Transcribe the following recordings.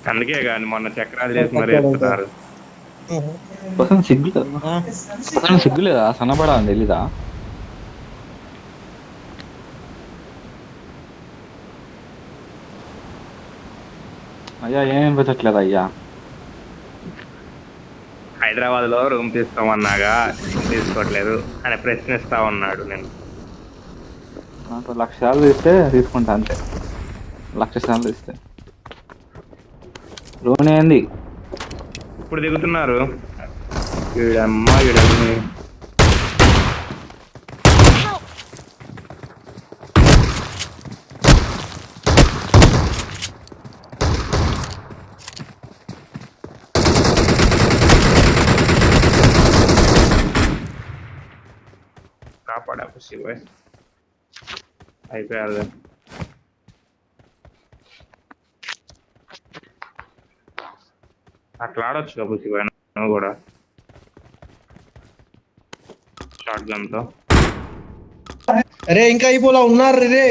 అందుకే కానీ మొన్న చక్రాలు చేసి మరీ పట్టాడు ఇంకా. ఎత్తున్నారు. అసలు సిగ్గులు ఆ, అసలు సిగ్గులేదా సన్నపడాలని తెలీదా? అయ్యా ఏమేం పెట్టట్లేదు అయ్యా. హైదరాబాద్ లో రూమ్ తీసుకోమన్నాగా తీసుకోవట్లేదు అని ప్రశ్నిస్తా ఉన్నాడు. నేను నాకు 1,00,000 సార్లు ఇస్తే తీసుకుంటా అంతే. 1,00,000 సార్లు ఇస్తే లోన్ ఏంది? ఇప్పుడు దిగుతున్నారు. వీడమ్మా వీడమ్మి Help! కాపాడా శివాయ్. అయిపోయారు. అట్లా ఆడొచ్చు కదా శివాయ్ నువ్వు కూడా షార్ట్ గన్ తో. అరే ఇంకా అయిపోలా ఉన్నారు రే.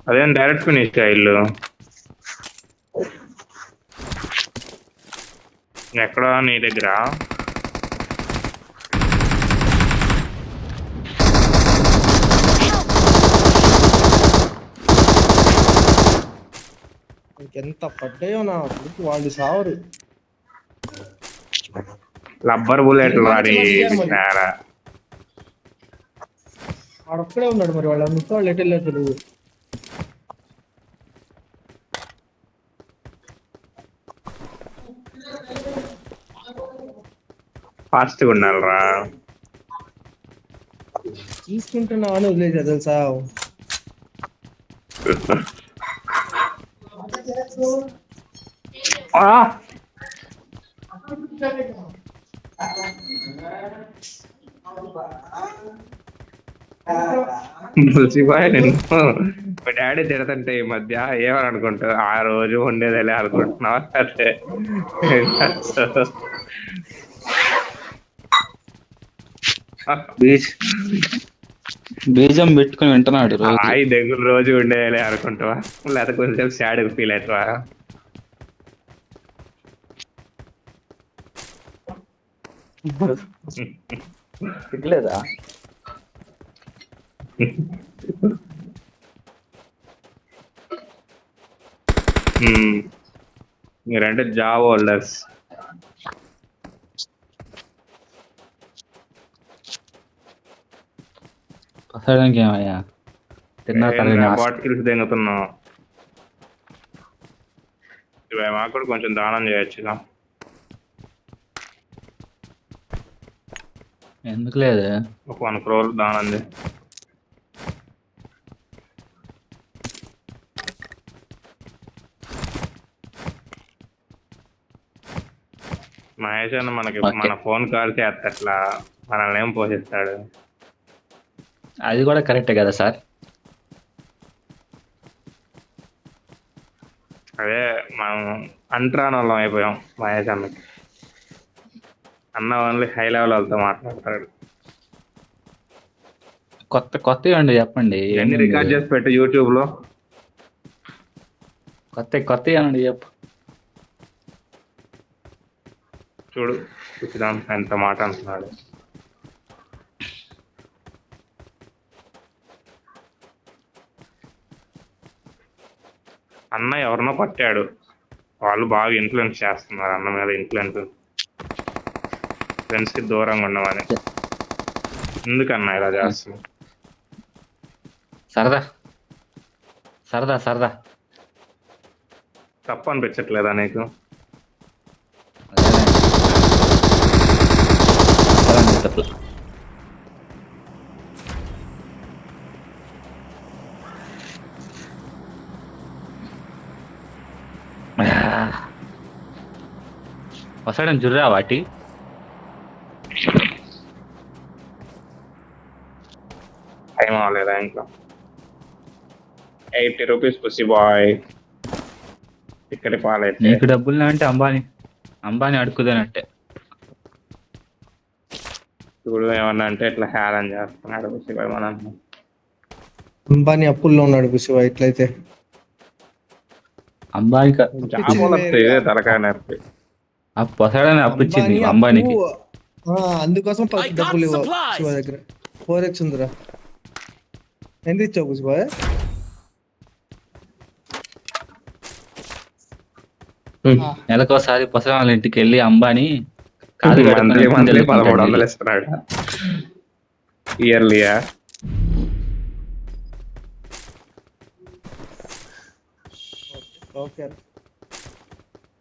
అదేం డైరెక్ట్ ఫినిష్ ఇల్లు ఎక్కడ నీ దగ్గర? ఇంకెంత పడ్డాయో నా కొడుకు, వాళ్ళు సావరు. రబ్బర్ బుల్లెట్లు వాడి దిగారు మరి. నేరా. వాడొక్కడే ఉన్నాడు మరి, వాళ్ళ మిగతా వాళ్ళు ఎటు వెళ్ళారు తెలియదు. ఫాస్ట్గా ఉండాలిరా. చూసుకుంటున్నా అని వదిలేసా తెలుసా. ఆ! శివాయ్ నేను మా డాడీ తిడతంటే ఈ మధ్య ఏమని అనుకుంటావు? ఆ రోజు ఉండేదేలే అనుకుంటున్నావా? అదే బీజ్ బీజం పెట్టుకుని వింటున్నాడు రోజు. హాయ్ దగ్గర రోజు ఉండేదేలే అనుకుంటావా? లేకపోతే కొంచెం సాడ్ ఫీల్ అవుతావా? సిగ్గులేదా? మీరంటే జాబ్ హోల్డర్స్. పసడానికి ఏమయ్యా తిన్నా తరగని ఆస్తి. బాటిల్స్ దెంగుతున్నావు. ఇవి మాకు కూడా కొంచెం దానం చేయొచ్చుగా. ఎందుకు లేదు? ఒక 1 crore దానం చేయి. మహేష్ అన్న మనకి ఓకే. మన ఫోన్ కాల్ చేస్తే అట్లా మనల్ని ఏం పోషిస్తాడు? అది కూడా కరెక్టే కదా సార్. అదే మనం అంటరాని వాళ్ళం అయిపోయాం మహేష్ అన్నకి. అన్న ఓన్లీ హై లెవెల్ వాళ్ళతో మాట్లాడతాడు. కొత్త కొత్త ఇవ్వండి చెప్పండి. ఇవన్నీ రికార్డ్ చేసి పెట్టు యూట్యూబ్ లో. కొత్త ఇవ్వండి చెప్పు. చూడు చూద్దాం ఎంత మాట అంటున్నాడు. అన్న ఎవరినో పట్టాడు, వాళ్ళు బాగా ఇన్ఫ్లుయెన్స్ చేస్తున్నారు అన్న మీద. ఇన్ఫ్లుయెన్స్ ఫ్రెండ్స్ కి దూరంగా ఉండమని. ఎందుకన్నా ఇలా చేస్తున్నావు? సరదా సరదా సరదా. తప్పు అనిపించట్లేదా నీకు? అట్లా వస్తాడని జుర్రా వాటి. టైం అవ్వలేదా ఇంకా? 80 రూపీస్ పుసి బాయ్. ఇక్కడి పాలైతే నీకు డబ్బులు అంటే అంబానీ అడుక్కుదేనట్టే. చూడు ఏమన్నా అంటే ఇట్లా హేళన చేస్తున్నాడు పుసి బాయ్ మనం. అంబానీ అప్పుల్లో ఉన్నాడు శివ ఇట్లయితే. అంబానీ చేపలు వస్తాయి తలకాయ నొప్పి. ఆ పొసడని అప్పిచ్చింది అంబానీకి. అందుకోసం డబ్బులు ఇవ్వ శివ దగ్గర 4x ఉందిరా. ఎంత ఇచ్చావు శివ? నెలకోసారి పొసడ వాళ్ళ ఇంటికి వెళ్ళి అంబానీ కాదు మంత్లీ 1300 ఇస్తున్నాడు ఇయర్లీయా. ఓకే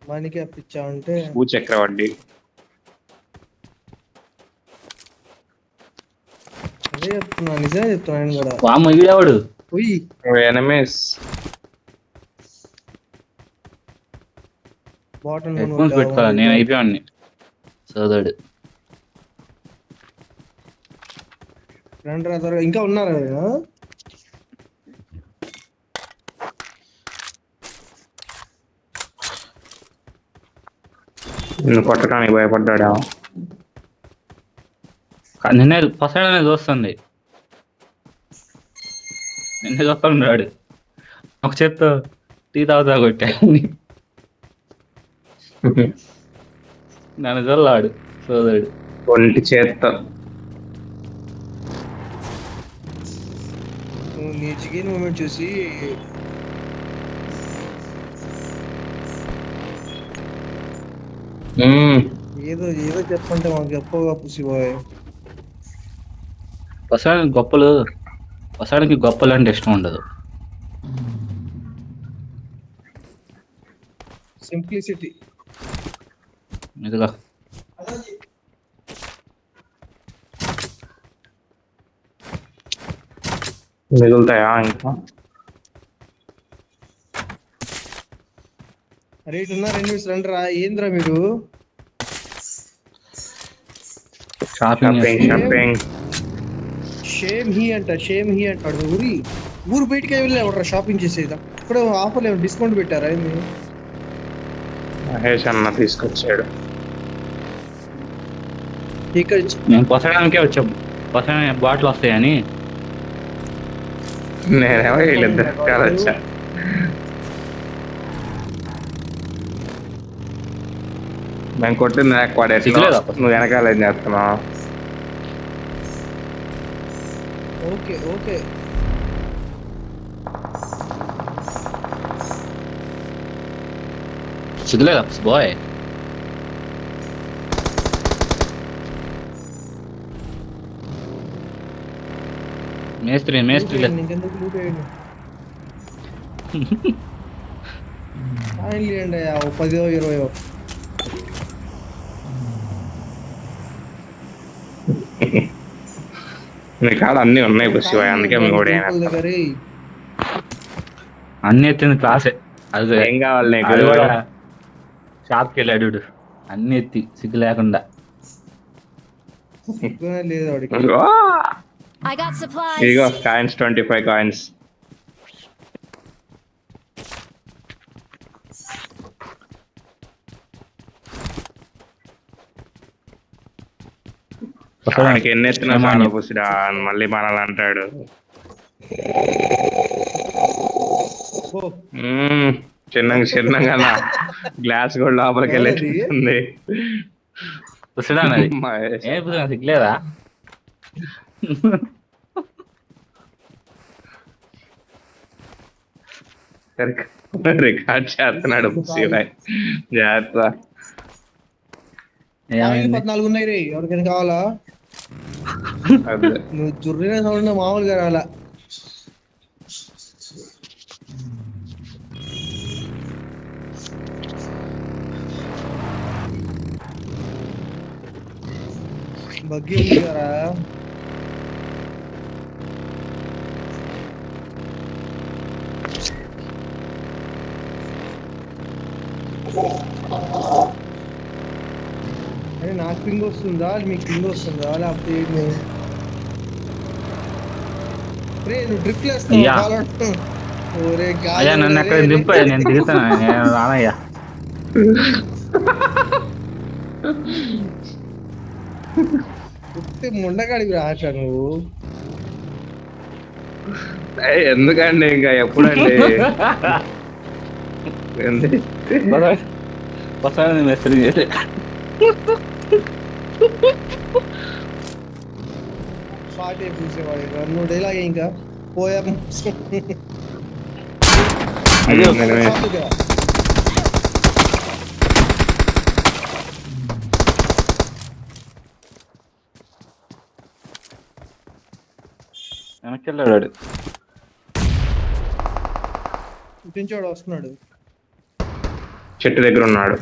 మనకి అప్పించావంటే చక్ర వడ్డీ. అదే చెప్తున్నా, నిజమే చెప్తున్నాను కూడా. వామ్మ ఈడేవాడు ఎనిమీస్ బాటన్ హెడ్ఫోన్స్ పెట్టుకోవాలి. నేను అయిపోయాన్ని సోదరుడు. ఇంకా ఉన్నారా? నిన్ను కొట్టడానికి భయపడ్డా. నిన్నే పొసడనే చూస్తుంది. నిన్నే చూస్తున్నాడు. ఒక చేత్తో టీ తాగుతా కొట్టాడు. నన్ను చూడలాడు సోదరుడు. ఒంటి చేత్తో నీ చికెన్ మూమెంట్ చూసి ఏదో ఏదో చెప్పంటే మాకు చెప్పగా పుసిపోయే. పొసడానికి గొప్పలు అంటే ఇష్టం ఉండదు. సింప్లిసిటీ. ఇదిగో మిగులుతాయా ఇంకా? రేట్ ఉన్నా 2 నిమిషాలు రండిరా. ఏంద్రా మీరు? షాపింగ్ షేమ్ హీ అంటాడు. ఊరు బయటికి వెళ్ళి ఎవడరా షాపింగ్ చేసేదా? ఇప్పుడు ఆఫర్లు ఏమైనా డిస్కౌంట్ పెట్టారా? మహేష్ అన్న తీసుకొచ్చాడు. ఇక్కడ నేను పొసడానికే వచ్చా. పొసడానికి బాటిల్ వస్తాయని నేనేమో వీళ్ళిద్దరు వచ్చా. మేము కొట్టింది నువ్వు వెనకాల ఏం చేస్తున్నావు? ఓకే ఓకే సిగ్గులేదా బాయ్? మేస్త్రి ఇంకెందుకు లూట్ వేయండి. అండి 10-20 మీ కాడ అన్ని ఉన్నాయి శివ, అందుకే మీ కూడా అన్ని ఎత్తింది క్లాసే. అది ఏం కావాలి నీకు? షాప్కి వెళ్ళాడు అన్ని ఎత్తి సిగ్గు లేకుండా. లేదు వాడికి. ఇదిగో కాయిన్స్, 25 కాయిన్స్. వాడికి ఎన్ని ఎత్తినా చాలా పుసిరా మళ్ళీ మనల్ని అంటాడు. చిన్నగా గ్లాస్ కూడా లోపలికి వెళ్ళేస్తుంది. సిగ్గులేదా? రికార్డ్ చేస్తున్నాడు జాగ్రత్త. 14 ఉన్నాయి రే. ఎవరికైనా కావాలా? నువ్వు జుర్రిన సౌండ్ మామూలుగా రాలా. బగ్గి ఉంది కదా. నాకు పింగ్ వస్తుందా మీకు పింగ్ వస్తుందా లేకపోతే నువ్వు డ్రిప్ అయ్యా నన్ను ఎక్కడ దింపా, నేను దిగుతాను. నేను రానయ్యా. ముండగాడివి ఆశ నువ్వు. ఎందుకండి ఇంకా ఎప్పుడండి? ఏంది వస్తాను మెసేజ్ చేసి పాటే చూసేవాడు నువ్వు డైలాగ్ ఇంకా పోయాం. అయ్యో. వెనక్కి వెళ్ళాడు. ఇంటించోడు వస్తున్నాడు. చెట్టు దగ్గర ఉన్నాడు.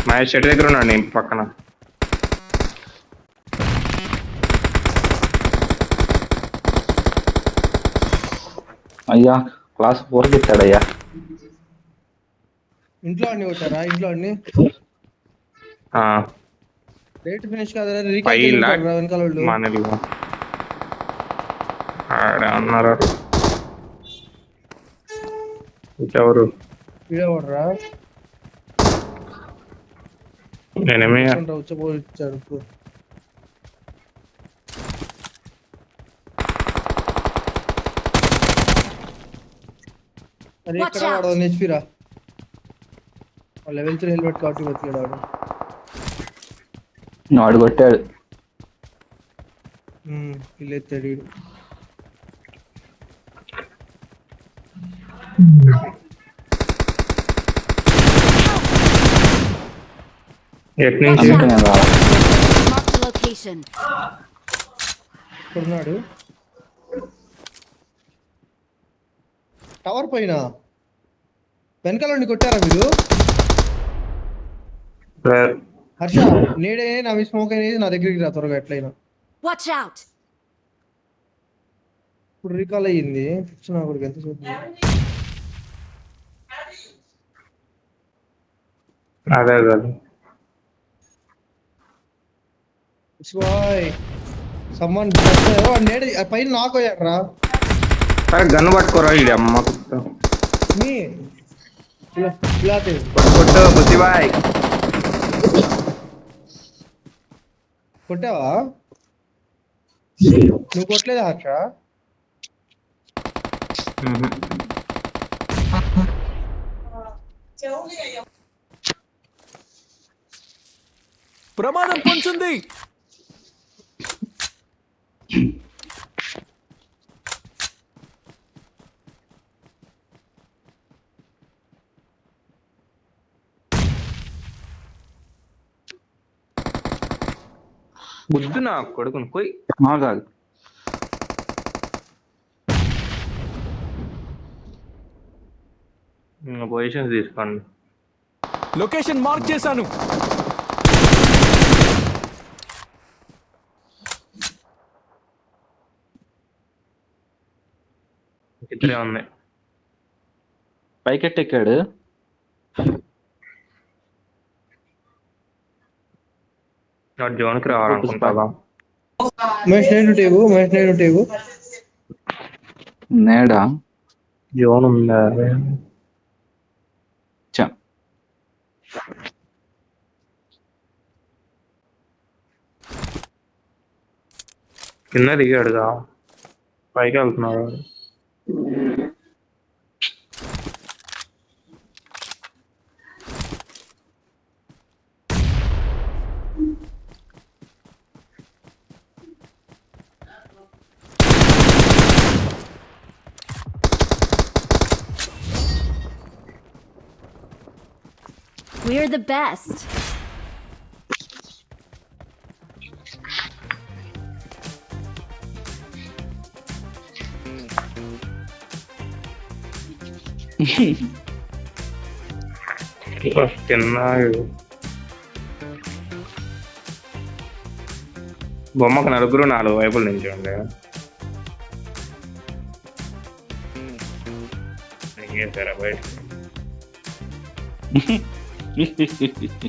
మహేష్ చెట్టు దగ్గర ఉన్నాడు నేను పక్కన. అయ్యా క్లాస్ 4కి ఇచ్చాడు అయ్యా. ఇంట్లో అన్ని కొట్టారా? ఇంట్లో అన్ని డేట్ ఫినిష్ కాదు వెనకాల వాళ్ళు. మనలో ఆడ అన్నారు ఎవరు వీడేవాడరా నేనేమి వచ్చాడు. అరే ఇక్కడ వాడు హెచ్పిరా లెవెల్ 3 హెల్మెట్ కాబట్టి బతికాడు వాడు. వాడు కొట్టాడు. ఇల్లు ఎత్తాడు వీడు. ఎట్ నుంచి అందుకే నేను రావాలి. Marked a location. ఇక్కడున్నాడు టవర్ పైన. వెనకాల నుండి కొట్టారా మీరు? హర్ష నేడే నా స్మోక్ అనేది నా దగ్గరికి రా త్వరగా ఎట్లయినా. Watch out. ఇప్పుడు రీకాల్ అయ్యింది. నా కొడుకు ఎంత చూద్దాం. అదే కాదు సమ్మన్ నేడే పైన నాకు అయ్యాడు రా. గన్ను పట్టుకోరా ఇది అమ్మ కొట్టు బుద్ధిబాయ్. కొట్టావా? నువ్వు కొట్టలేదా హర్ష? ప్రమాదం పొంచుంది. బుద్ధు నా కొడుకుని పోయి కాదు పొజిషన్స్ తీసుకోండి. లొకేషన్ మార్క్ చేశాను. ఇద్దరే ఉంది. పైకెట్టెక్కాడు. జోన్కి రావాలనుకుంటా. నేడా జోన్ ఉందా? కింద దిగాడుగా పైకి వెళ్తున్నాడు. We're the best. బొమ్మకు నలుగురు 4 వైపుల నుంచి ఉండే బయట